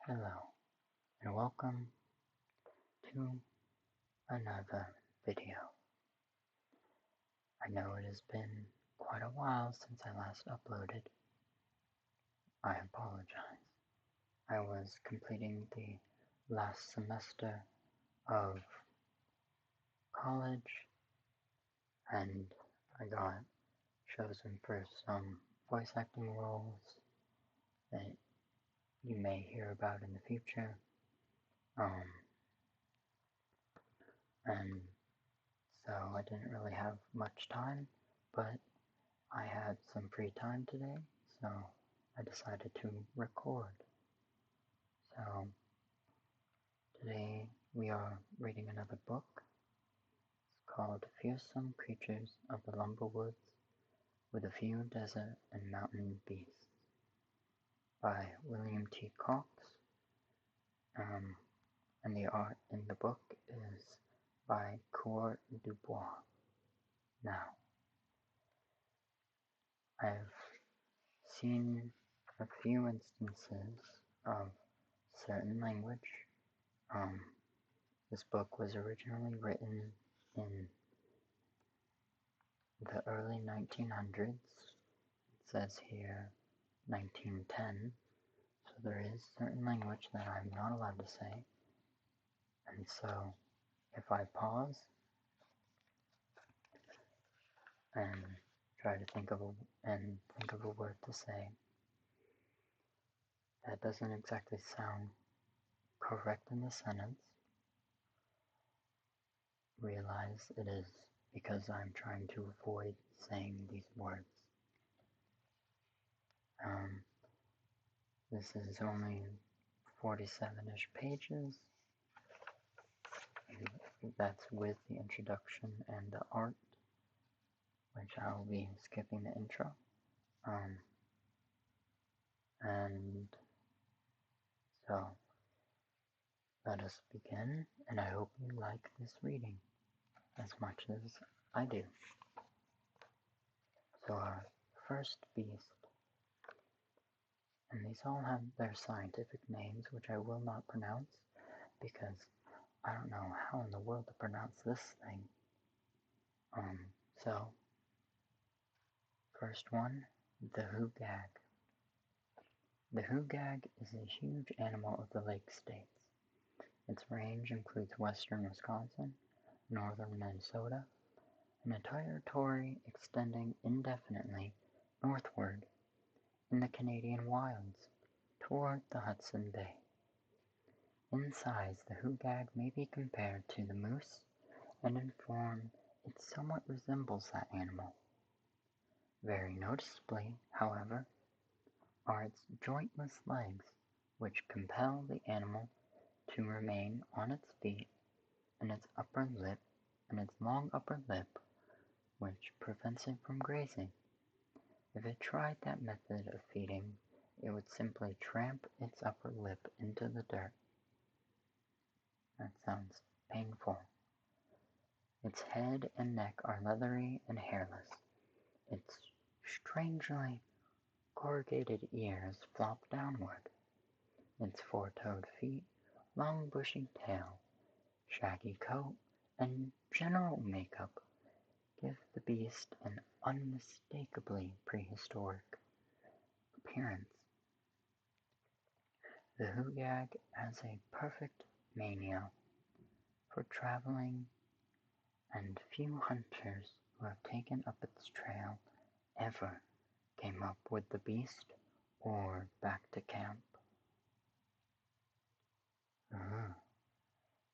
Hello and welcome to another video. I know it has been quite a while since I last uploaded. I apologize. I was completing the last semester of college and I got chosen for some voice acting roles that you may hear about in the future. And so I didn't really have much time, but I had some free time today, so I decided to record. So today we are reading another book. It's called Fearsome Creatures of the Lumberwoods with a Few Desert and Mountain Beasts by William T. Cox. And the art in the book is by Coeur Dubois. Now, I've seen a few instances of certain language. This book was originally written in the early 1900s. It says here 1910, so there is certain language that I'm not allowed to say. And so if I pause and try to think of a word to say that doesn't exactly sound correct in the sentence, realize it is because I'm trying to avoid saying these words. This is only 47-ish pages. That's with the introduction and the art, which I will be skipping the intro. And so let us begin, and I hope you like this reading as much as I do. So our first beast, and these all have their scientific names, which I will not pronounce because I don't know how in the world to pronounce this thing. So first one, the hoogag. The hoogag is a huge animal of the Lake States. Its range includes western Wisconsin, northern Minnesota, and a territory extending indefinitely northward in the Canadian wilds toward the Hudson Bay. In size, the hoogag may be compared to the moose, and in form it somewhat resembles that animal. Very noticeably, however, are its jointless legs, which compel the animal to remain on its feet, and its long upper lip, which prevents it from grazing. If it tried that method of feeding, it would simply tramp its upper lip into the dirt. That sounds painful. Its head and neck are leathery and hairless. Its strangely corrugated ears flop downward. Its four-toed feet, long bushy tail, shaggy coat, and general makeup give the beast an unmistakably prehistoric appearance. The hoogag has a perfect mania for traveling, and few hunters who have taken up its trail ever came up with the beast or back to camp.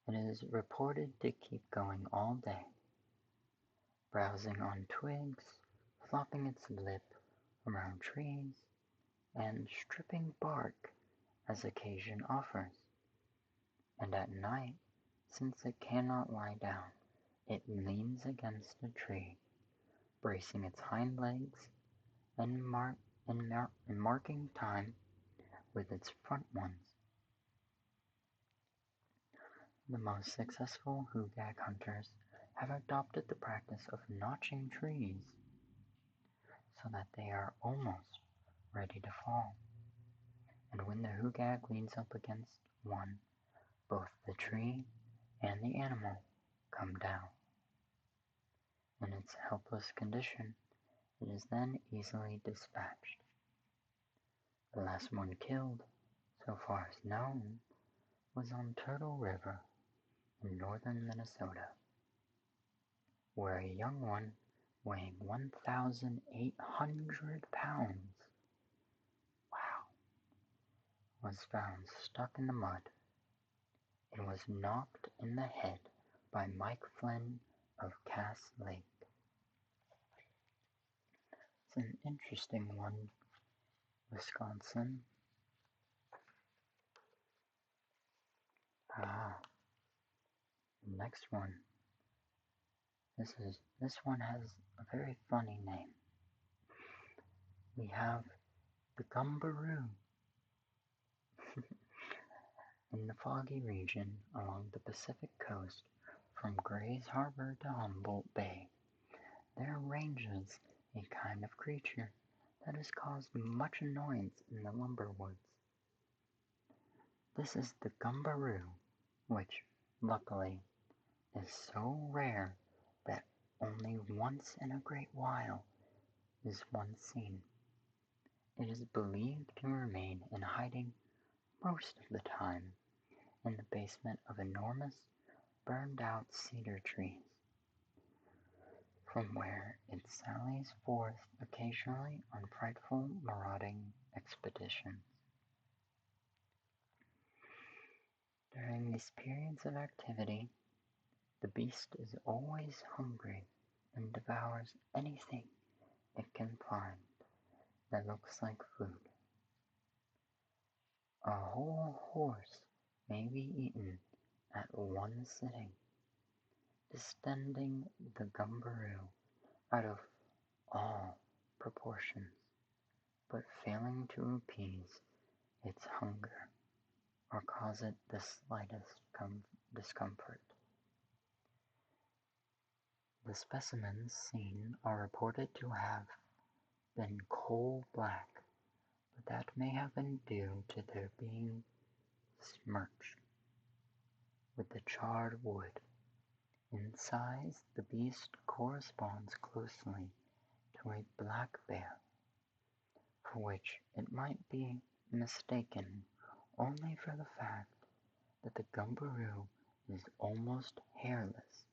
It is reported to keep going all day, browsing on twigs, flopping its lip around trees, and stripping bark as occasion offers. And at night, since it cannot lie down, it leans against a tree, bracing its hind legs and marking time with its front ones. The most successful hoogag hunters have adopted the practice of notching trees so that they are almost ready to fall, and when the hoogag leans up against one, both the tree and the animal come down. In its helpless condition, it is then easily dispatched. The last one killed, so far as known, was on Turtle River in northern Minnesota, where a young one weighing 1,800 pounds, wow, was found stuck in the mud. It was knocked in the head by Mike Flynn of Cass Lake. It's an interesting one, Wisconsin. The next one. This one has a very funny name. We have the Gumbaroo. In the foggy region along the Pacific coast, from Gray's Harbor to Humboldt Bay, there ranges a kind of creature that has caused much annoyance in the Lumberwoods. This is the Gumbaroo, which, luckily, is so rare that only once in a great while is one seen. It is believed to remain in hiding most of the time in the basement of enormous, burned-out cedar trees, from where it sallies forth occasionally on frightful marauding expeditions. During these periods of activity, the beast is always hungry and devours anything it can find that looks like food. A whole horse may be eaten at one sitting, distending the Gumbaroo out of all proportions, but failing to appease its hunger or cause it the slightest discomfort. The specimens seen are reported to have been coal black, but that may have been due to their being smirched with the charred wood. In size, the beast corresponds closely to a black bear, for which it might be mistaken only for the fact that the Gumbaroo is almost hairless.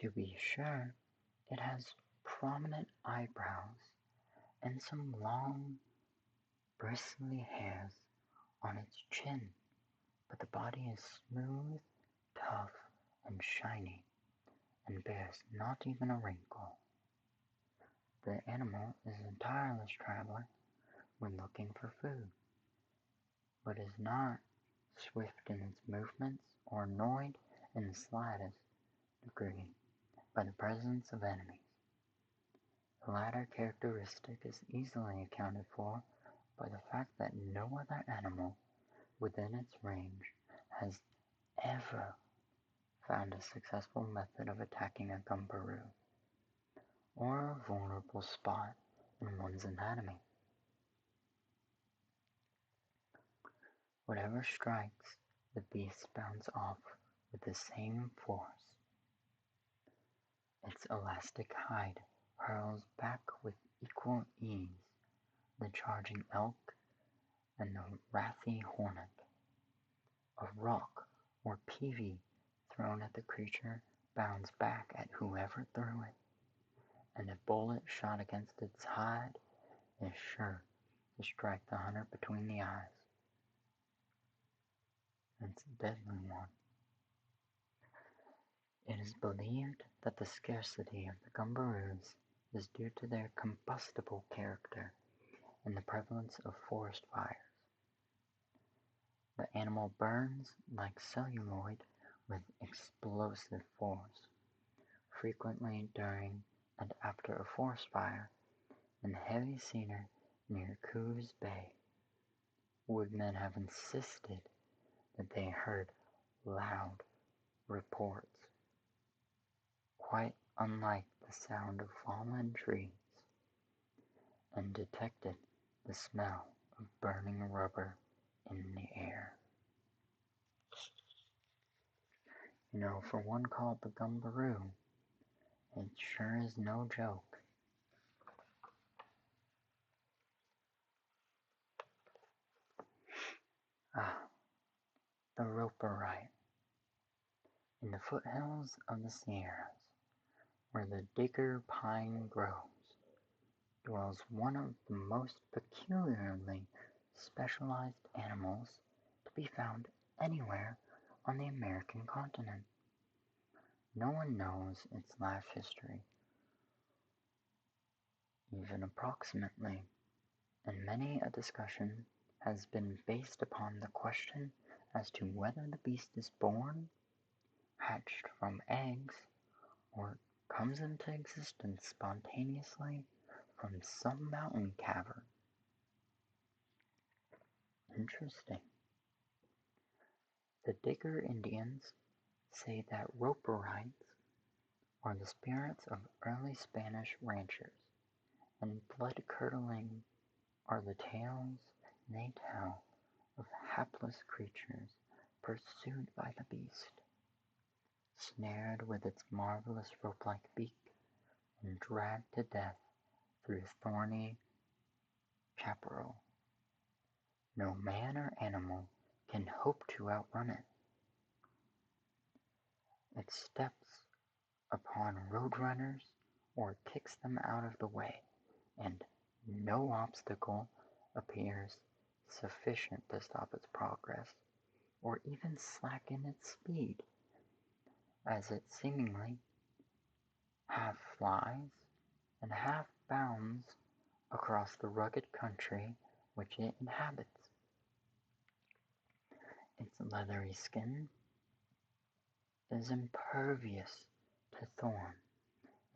To be sure, it has prominent eyebrows and some long, bristly hairs on its chin, but the body is smooth, tough, and shiny, and bears not even a wrinkle. The animal is a tireless traveler when looking for food, but is not swift in its movements or annoyed in the slightest degree by the presence of enemies. The latter characteristic is easily accounted for by the fact that no other animal within its range has ever found a successful method of attacking a Gumbaroo, or a vulnerable spot in one's anatomy. Whatever strikes, the beast bounds off with the same force. Its elastic hide hurls back with equal ease the charging elk and the wrathy hornet. A rock or peavey thrown at the creature bounds back at whoever threw it, and a bullet shot against its hide is sure to strike the hunter between the eyes. It's a deadly one. It is believed that the scarcity of the Gumbaroos is due to their combustible character and the prevalence of forest fires. The animal burns like celluloid with explosive force, frequently during and after a forest fire in heavy cedar near Coos Bay. Woodmen have insisted that they heard loud reports, quite unlike the sound of fallen trees, and detected the smell of burning rubber in the air. For one called the Gumbaroo, it sure is no joke. Ah, the Roperite. In the foothills of the Sierras, where the digger pine grows, dwells one of the most peculiarly specialized animals to be found anywhere on the American continent. No one knows its life history, even approximately, and many a discussion has been based upon the question as to whether the beast is born, hatched from eggs, or comes into existence spontaneously from some mountain cavern. Interesting. The Digger Indians say that Roperites are the spirits of early Spanish ranchers, and blood-curdling are the tales they tell of hapless creatures pursued by the beast, snared with its marvelous rope-like beak, and dragged to death through thorny chaparral. No man or animal can hope to outrun it. It steps upon roadrunners or kicks them out of the way, and no obstacle appears sufficient to stop its progress, or even slacken its speed, as it seemingly half flies and half bounds across the rugged country which it inhabits. Its leathery skin is impervious to thorn,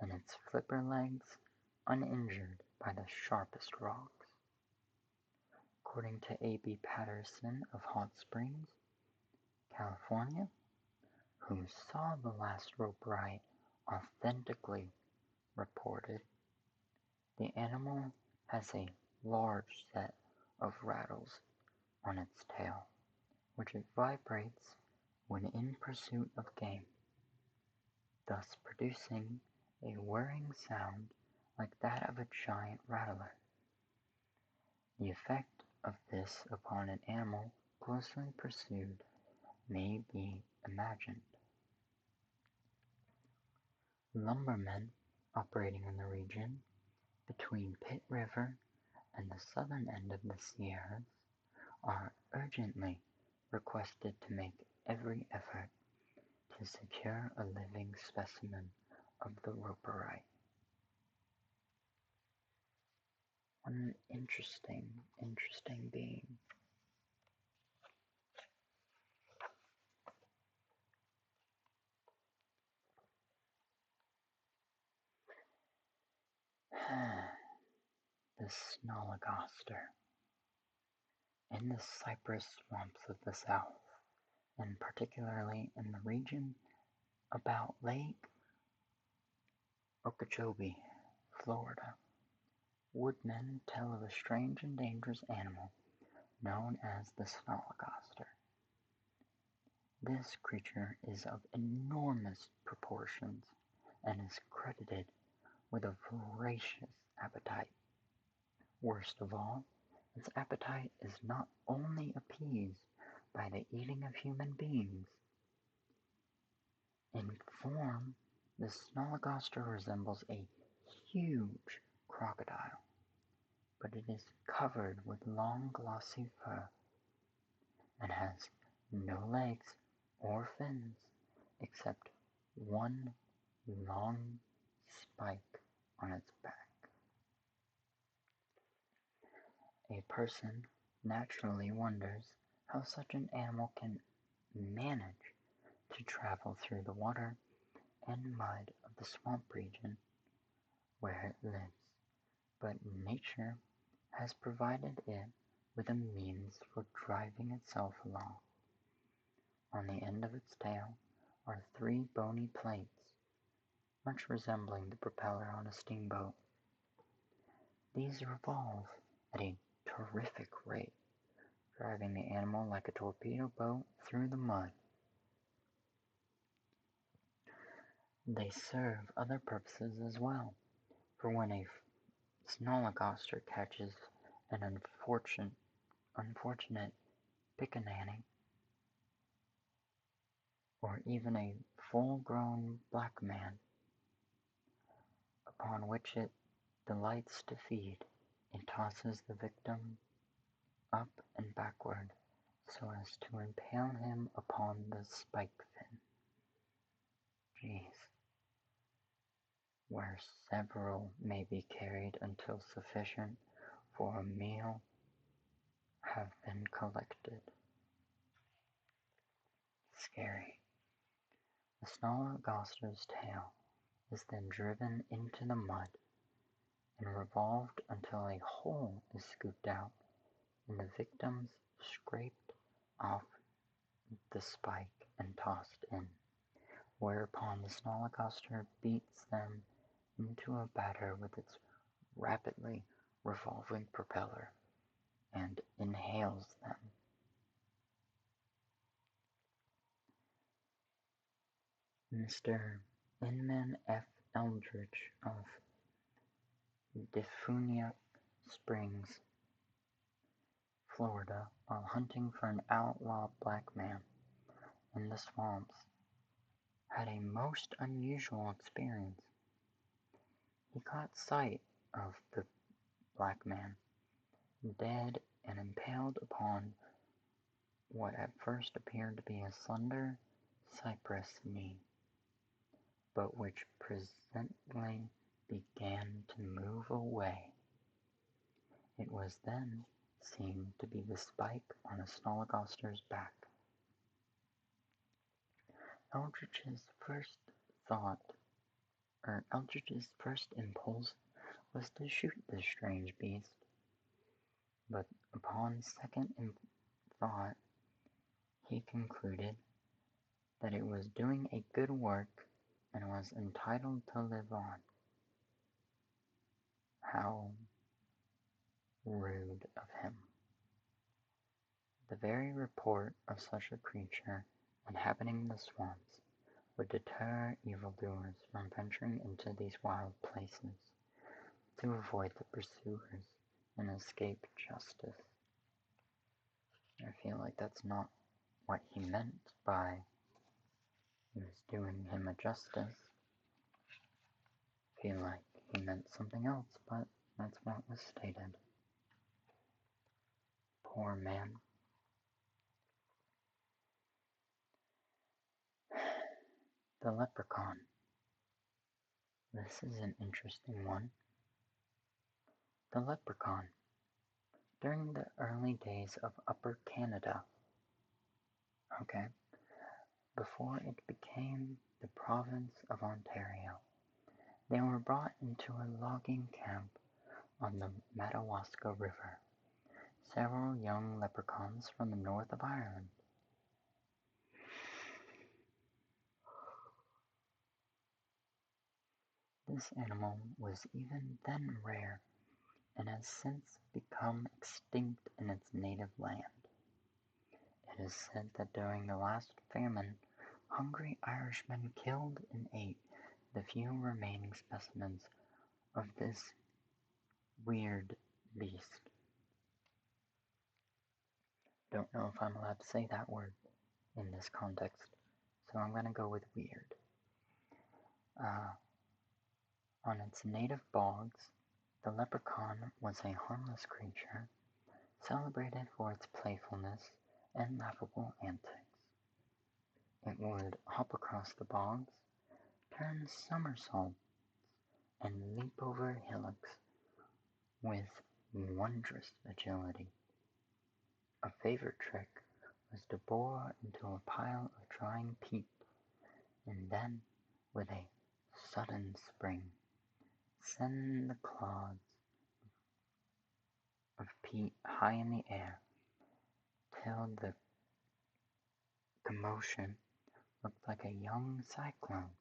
and its flipper legs uninjured by the sharpest rocks. According to A.B. Patterson of Hot Springs, California, who saw the last Roperite authentically reported, the animal has a large set of rattles on its tail, which it vibrates when in pursuit of game, thus producing a whirring sound like that of a giant rattler. The effect of this upon an animal closely pursued may be imagined. Lumbermen operating in the region between Pitt River and the southern end of the Sierras are urgently requested to make every effort to secure a living specimen of the Roperite. What an interesting being. The Snolligoster. In the cypress swamps of the South, and particularly in the region about Lake Okeechobee, Florida, woodmen tell of a strange and dangerous animal known as the Snolligoster. This creature is of enormous proportions and is credited with a voracious appetite. Worst of all, its appetite is not only appeased by the eating of human beings. In form, the Snolligoster resembles a huge crocodile, but it is covered with long glossy fur, and has no legs or fins, except one long spike on its back. A person naturally wonders how such an animal can manage to travel through the water and mud of the swamp region where it lives, but nature has provided it with a means for driving itself along. On the end of its tail are 3 bony plates, much resembling the propeller on a steamboat. These revolve at a terrific rate, driving the animal like a torpedo boat through the mud. They serve other purposes as well, for when a snolligoster catches an unfortunate pickaninny, or even a full-grown black man, upon which it delights to feed, it tosses the victim up and backward so as to impale him upon the spike fin. Jeez. Where several may be carried until sufficient for a meal have been collected. Scary. The snolligoster's tail is then driven into the mud and revolved until a hole is scooped out and the victims scraped off the spike and tossed in, whereupon the snolligoster beats them into a batter with its rapidly revolving propeller and inhales them. Mr. Inman F. Eldridge of Defuniak Springs, Florida, while hunting for an outlaw black man in the swamps, had a most unusual experience. He caught sight of the black man, dead and impaled upon what at first appeared to be a slender cypress knee, but which presently began to move away. It was then seen to be the spike on a snolligoster's back. Eldridge's first impulse was to shoot this strange beast, but upon second thought he concluded that it was doing a good work and was entitled to live on. How rude of him. The very report of such a creature inhabiting the swamps would deter evildoers from venturing into these wild places to avoid the pursuers and escape justice. I feel like that's not what he meant by he was doing him a justice. I feel like he meant something else, but that's what was stated. Poor man. The leprechaun. This is an interesting one. The leprechaun. During the early days of Upper Canada, before it became the province of Ontario, they were brought into a logging camp on the Madawaska River. Several young leprechauns from the north of Ireland. This animal was even then rare, and has since become extinct in its native land. It is said that during the last famine, hungry Irishmen killed and ate the few remaining specimens of this weird beast. Don't know if I'm allowed to say that word in this context, so I'm going to go with weird. On its native bogs, the leprechaun was a harmless creature, celebrated for its playfulness and laughable antics. It would hop across the bogs, turn somersaults, and leap over hillocks with wondrous agility. A favorite trick was to bore into a pile of drying peat, and then, with a sudden spring, send the clods of peat high in the air, till the commotion looked like a young cyclone.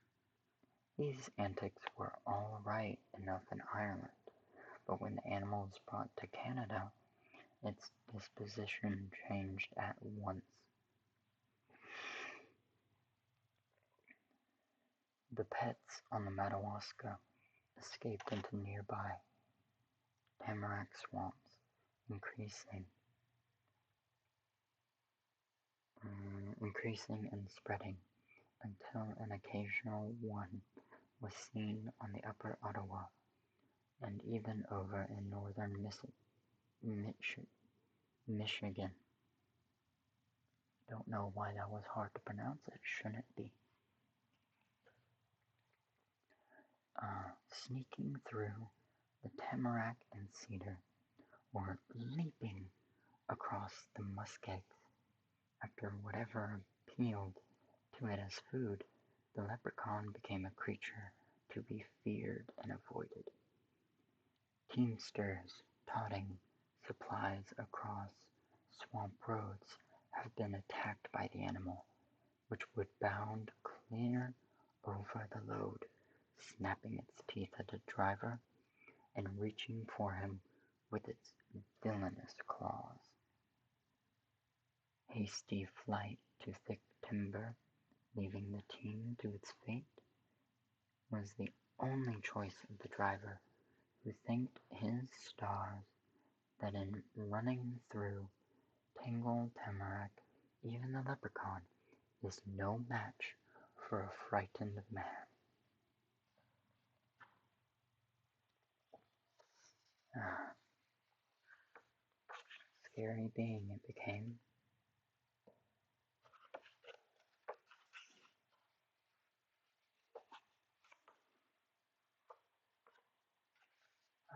These antics were all right enough in Ireland, but when the animal was brought to Canada, its disposition changed at once. The pets on the Madawaska escaped into nearby tamarack swamps, increasing and spreading until an occasional one was seen on the upper Ottawa and even over in northern Michigan. Don't know why that was hard to pronounce. It shouldn't be. Sneaking through the tamarack and cedar, or leaping across the muskegs after whatever appealed to it as food, the leprechaun became a creature to be feared and avoided. Teamsters toting supplies across swamp roads have been attacked by the animal, which would bound clear over the load, snapping its teeth at the driver and reaching for him with its villainous claws. Hasty flight to thick timber, leaving the team to its fate, was the only choice of the driver, who thanked his stars that in running through tangled tamarack, even the leprechaun is no match for a frightened man. Scary being it became.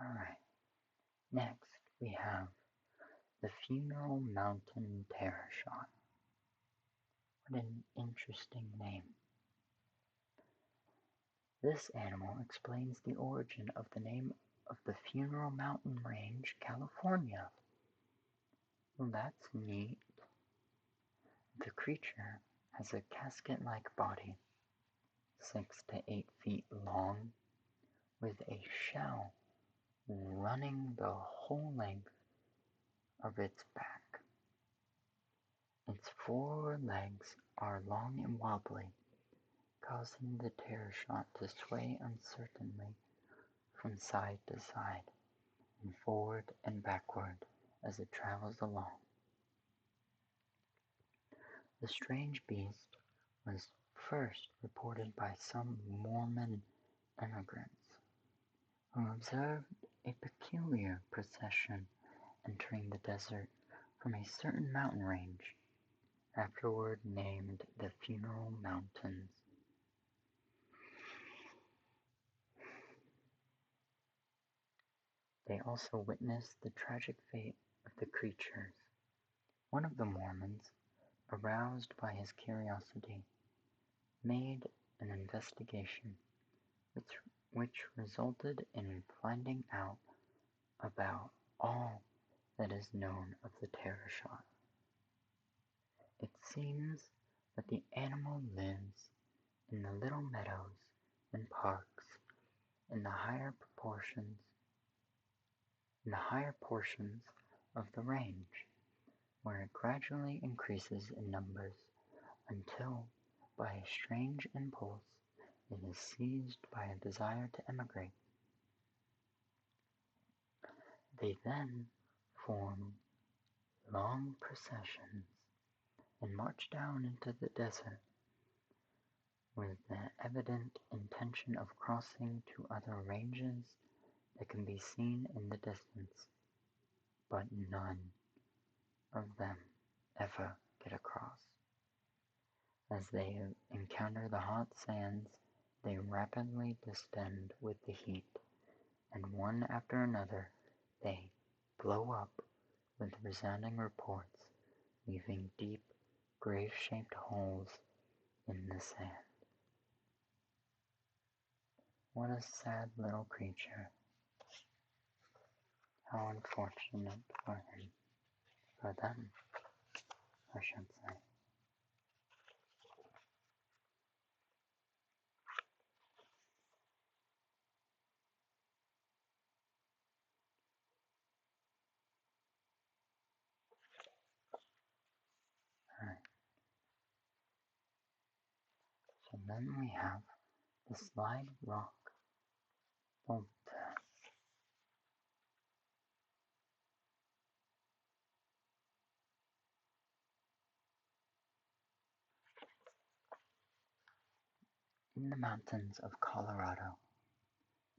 Alright, next we have the Funeral Mountain Terror Shot. What an interesting name. This animal explains the origin of the name of the Funeral Mountain Range, California. Well, that's neat. The creature has a casket-like body, 6 to 8 feet long, with a shell running the whole length of its back. Its forelegs are long and wobbly, causing the terror shot to sway uncertainly from side to side and forward and backward as it travels along. The strange beast was first reported by some Mormon immigrants, who observed a peculiar procession entering the desert from a certain mountain range, afterward named the Funeral Mountains. They also witnessed the tragic fate of the creatures. One of the Mormons, aroused by his curiosity, made an investigation, which resulted in finding out about all that is known of the terror shot. It seems that the animal lives in the little meadows and parks in the higher portions of the range, where it gradually increases in numbers until, by a strange impulse, it is seized by a desire to emigrate. They then form long processions and march down into the desert with the evident intention of crossing to other ranges that can be seen in the distance, but none of them ever get across. As they encounter the hot sands, they rapidly distend with the heat, and one after another they blow up with resounding reports, leaving deep, grave-shaped holes in the sand. What a sad little creature. How unfortunate for him. For them, I should say. then we have the slide rock boulder. In the mountains of Colorado,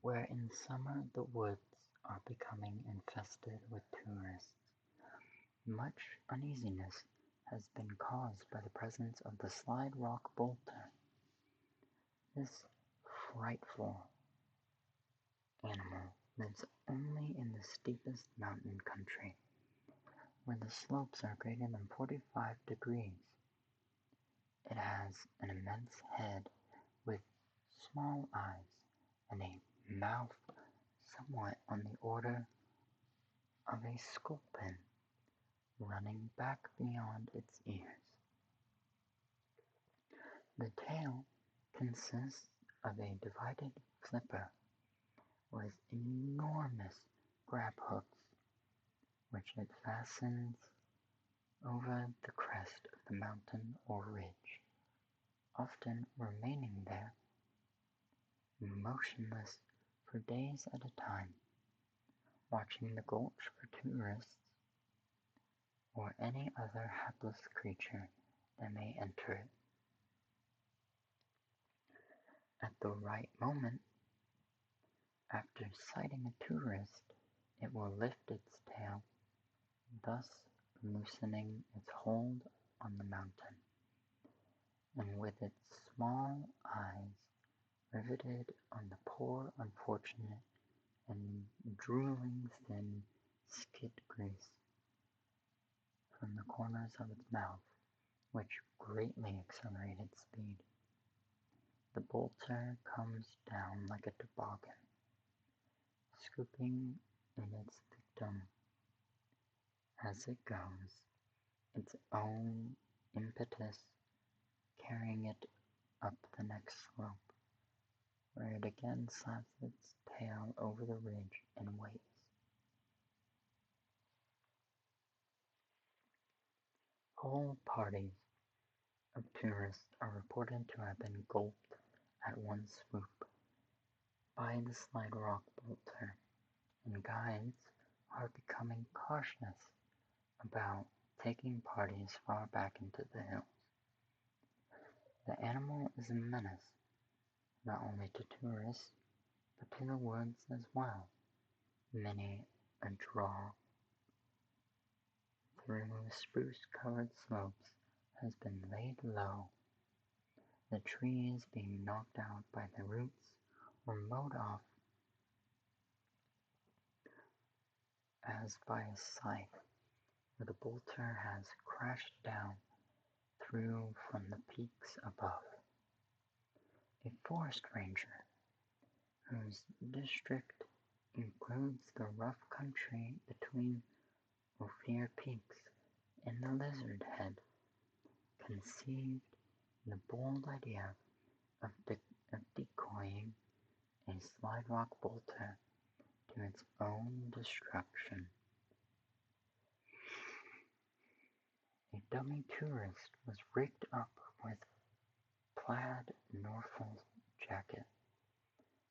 where in summer the woods are becoming infested with tourists, much uneasiness has been caused by the presence of the slide rock boulder. This frightful animal lives only in the steepest mountain country, where the slopes are greater than 45 degrees. It has an immense head with small eyes and a mouth somewhat on the order of a sculpin running back beyond its ears. The tail consists of a divided flipper with enormous grab hooks, which it fastens over the crest of the mountain or ridge, often remaining there, motionless for days at a time, watching the gulch for tourists or any other hapless creature that may enter it. At the right moment, after sighting a tourist, it will lift its tail, thus loosening its hold on the mountain, and with its small eyes riveted on the poor unfortunate and drooling thin skid grease from the corners of its mouth, which greatly accelerate its speed. The bolter comes down like a toboggan, scooping in its victim as it goes, its own impetus carrying it up the next slope, where it again slaps its tail over the ridge and waits. Whole parties of tourists are reported to have been gulped at one swoop by the slide rock bolter, and guides are becoming cautious about taking parties far back into the hills. The animal is a menace, not only to tourists, but to the woods as well. Many a draw through spruce-covered slopes has been laid low, the trees being knocked out by the roots or mowed off as by a scythe, where the bolter has crashed down through from the peaks above. A forest ranger, whose district includes the rough country between Ophir Peaks and the Lizard Head, conceived the bold idea of decoying a slide rock bolter to its own destruction. A dummy tourist was rigged up with plaid Norfolk jacket,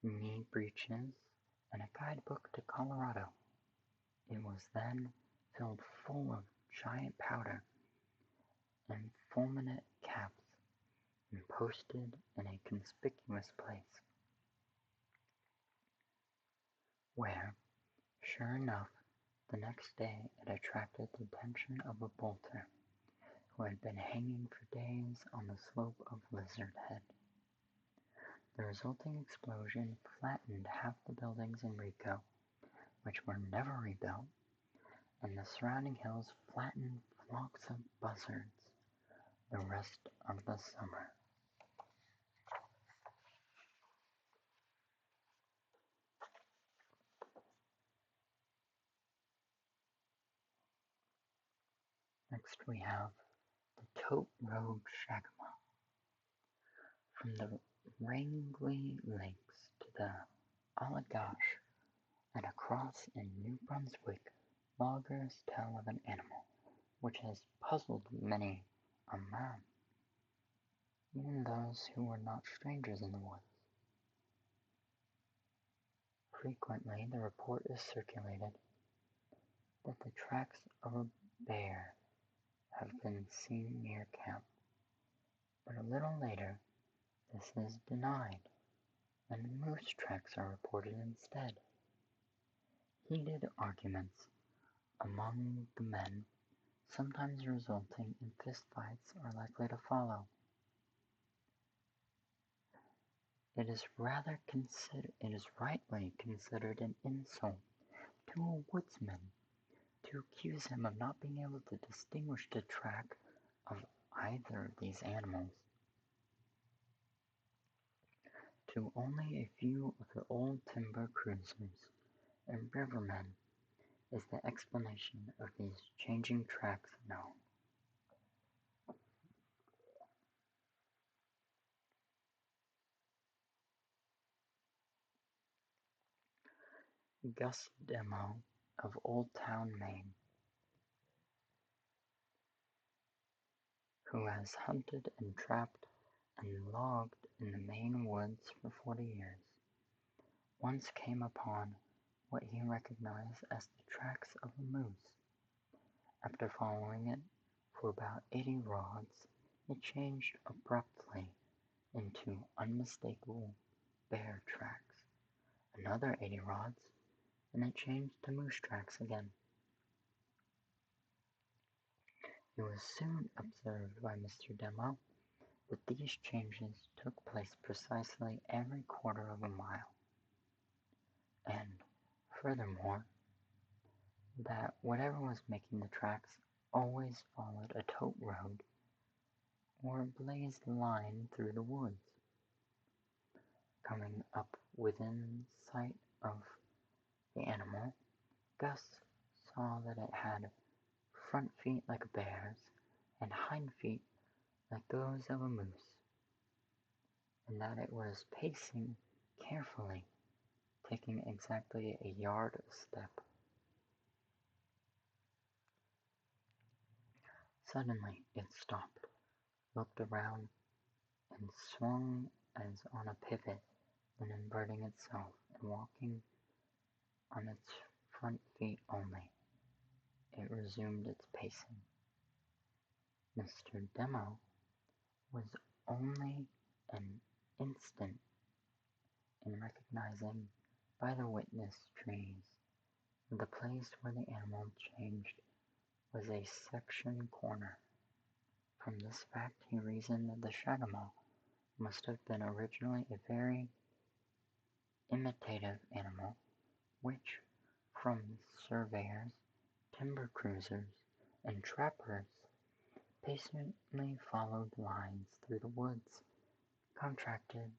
knee breeches, and a guidebook to Colorado. It was then filled full of giant powder and fulminate caps and posted in a conspicuous place, where, sure enough, the next day it attracted the attention of a bolter who had been hanging for days on the slope of Lizard Head. The resulting explosion flattened half the buildings in Rico, which were never rebuilt, and the surrounding hills flattened flocks of buzzards the rest of the summer. Next we have the Tote Road Shagma. From the Rangeley Lakes to the Allagash and across in New Brunswick, loggers tell of an animal which has puzzled many a man. even those who were not strangers in the woods. Frequently, the report is circulated that the tracks of a bear have been seen near camp, but a little later this is denied, and moose tracks are reported instead. Heated arguments among the men, sometimes resulting in fistfights, are likely to follow. It is rightly considered an insult to a woodsman to accuse him of not being able to distinguish the track of either of these animals. To only a few of the old timber cruisers and rivermen is the explanation of these changing tracks known. Gus Demo of Old Town, Maine, who has hunted and trapped and logged in the Maine woods for 40 years, once came upon what he recognized as the tracks of a moose. After following it for about 80 rods, it changed abruptly into unmistakable bear tracks. Another 80 rods, and it changed to moose tracks again. It was soon observed by Mr. Demo that these changes took place precisely every quarter of a mile, and, furthermore, that whatever was making the tracks always followed a tote road or a blazed line through the woods. Coming up within sight of the animal, Gus saw that it had front feet like a bear's and hind feet like those of a moose, and that it was pacing carefully, taking exactly a yard a step. Suddenly it stopped, looked around, and swung as on a pivot, then inverting itself and walking on its front feet only. It resumed its pacing. Mr. Demo was only an instant in recognizing by the witness trees that the place where the animal changed was a section corner. From this fact he reasoned that the shagamal must have been originally a very imitative animal, which, from surveyors, timber cruisers, and trappers, patiently followed lines through the woods, contracted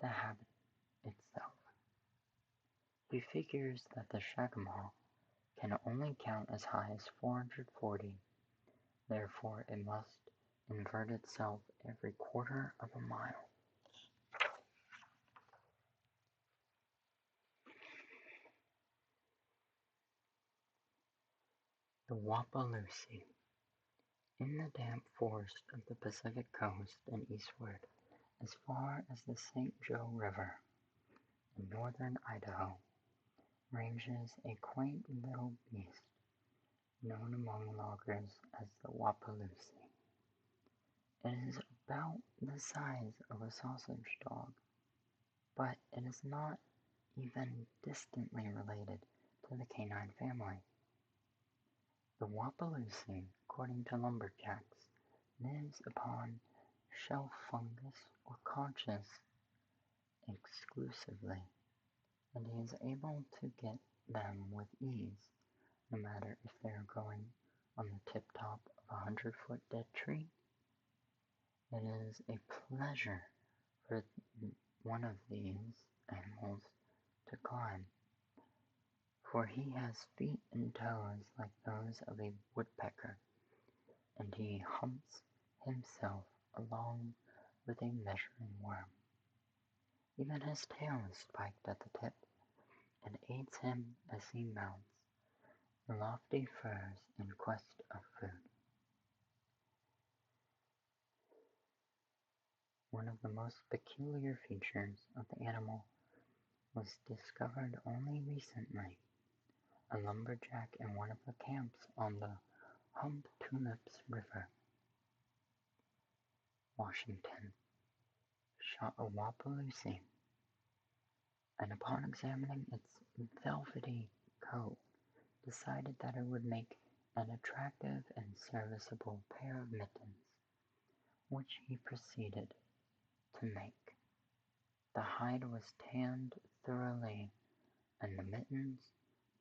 the habit itself. He figures that the shagamal can only count as high as 440, therefore it must invert itself every quarter of a mile. The Wapaloosie. In the damp forest of the Pacific coast and eastward, as far as the St. Joe River, in northern Idaho, ranges a quaint little beast known among loggers as the Wapaloosie. It is about the size of a sausage dog, but it is not even distantly related to the canine family. The Wapaloosie, according to lumberjacks, lives upon shelf fungus or conchs exclusively, and he is able to get them with ease, no matter if they are growing on the tip-top of a 100-foot dead tree. It is a pleasure for one of these animals to climb, for he has feet and toes like those of a woodpecker, and he humps himself along with a measuring worm. Even his tail is spiked at the tip, and aids him as he mounts the lofty firs in quest of food. one of the most peculiar features of the animal was discovered only recently. A lumberjack in one of the camps on the Tulips River, Washington, shot a Wapaloosie, and upon examining its velvety coat, decided that it would make an attractive and serviceable pair of mittens, which he proceeded to make. The hide was tanned thoroughly, and the mittens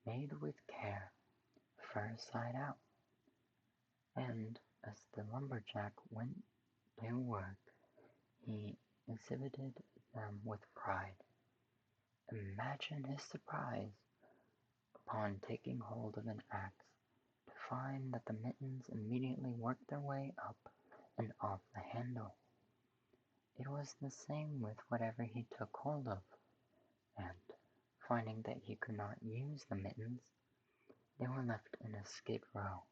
made with care, fur side out, and as the lumberjack went to work, he exhibited them with pride. Imagine his surprise upon taking hold of an axe to find that the mittens immediately worked their way up and off the handle. It was the same with whatever he took hold of, and, finding that he could not use the mittens, they were left in a skid row,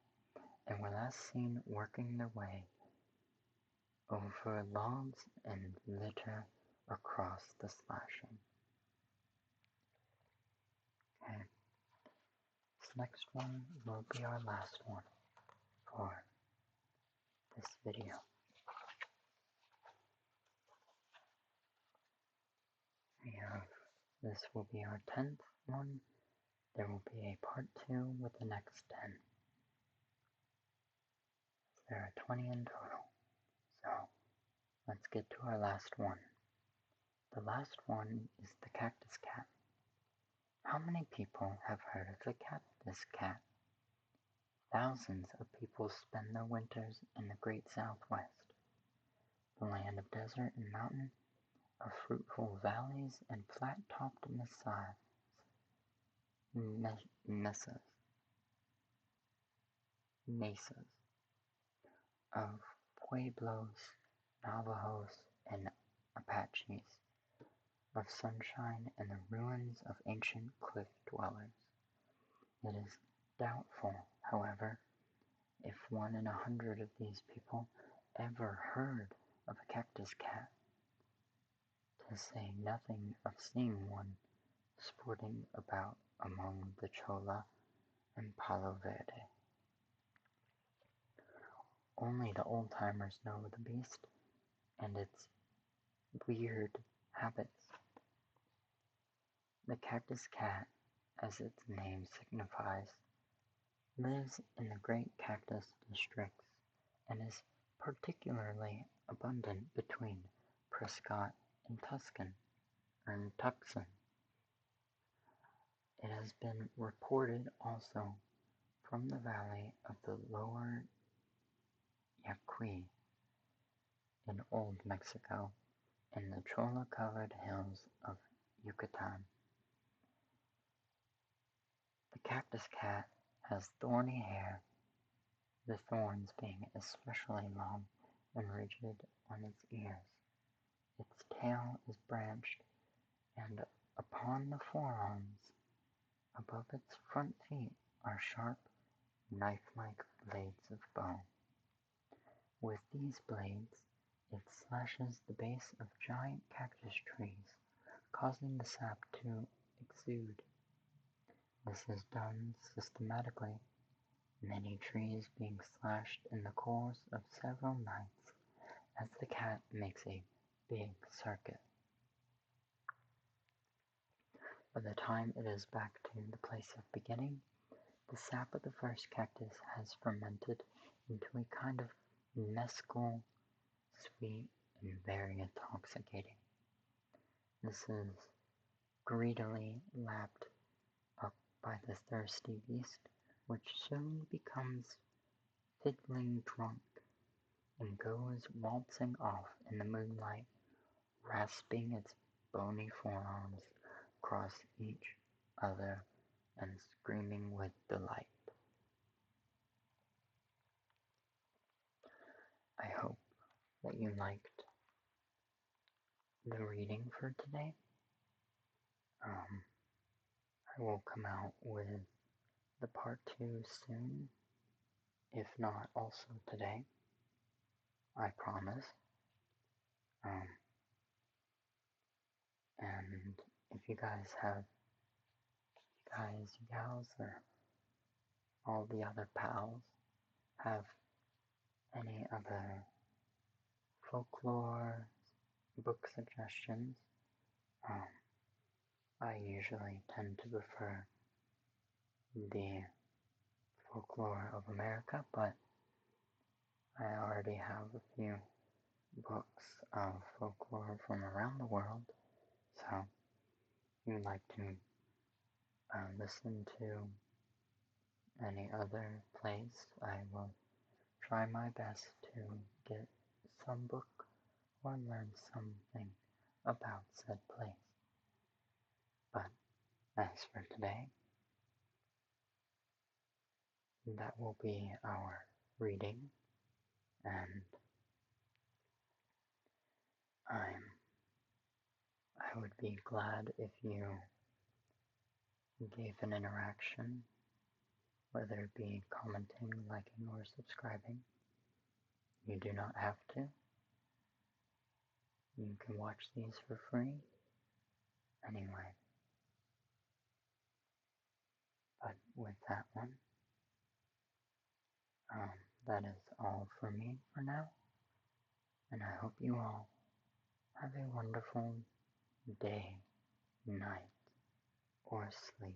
and were last seen working their way over logs and litter across the slashing. Okay, this next one will be our last one for this video. This will be our 10th one. There will be a part 2 with the next 10. There are 20 in total. So, let's get to our last one. The last one is the cactus cat. How many people have heard of the cactus cat? Thousands of people spend their winters in the great Southwest, the land of desert and mountain, of fruitful valleys and flat-topped mesas, of Pueblos, Navajos, and Apaches, of sunshine and the ruins of ancient cliff dwellers. It is doubtful, however, if 1 in 100 of these people ever heard of a cactus cat, to say nothing of seeing one sporting about among the Cholla and Palo Verde. Only the old-timers know the beast and its weird habits. The cactus cat, as its name signifies, lives in the Great Cactus Districts and is particularly abundant between Prescott and Tucson. It has been reported also from the valley of the lower Yaqui in Old Mexico and the cholla-covered hills of Yucatan. The cactus cat has thorny hair, the thorns being especially long and rigid on its ears. Its tail is branched, and upon the forearms, above its front feet, are sharp, knife-like blades of bone. With these blades, it slashes the base of giant cactus trees, causing the sap to exude. This is done systematically, many trees being slashed in the course of several nights as the cat makes a big circuit. By the time it is back to the place of beginning, the sap of the first cactus has fermented into a kind of mescal, sweet, and very intoxicating. This is greedily lapped up by the thirsty beast, which soon becomes fiddling drunk and goes waltzing off in the moonlight, rasping its bony forearms across each other and screaming with delight. I hope that you liked the reading for today. I will come out with the part 2 soon, if not also today. I promise. Um, and if you guys have, gals, or all the other pals have any other folklore book suggestions, I usually tend to prefer the folklore of America, but I already have a few books of folklore from around the world, so if you'd like to listen to any other place, I will try my best to get some book or learn something about said place. But as for today, that will be our reading, and I would be glad if you gave an interaction, whether it be commenting, liking, or subscribing. You do not have to. You can watch these for free anyway. But with that one, that is all for me for now, and I hope you all have a wonderful day, night, or sleep.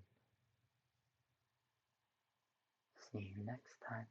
See you next time.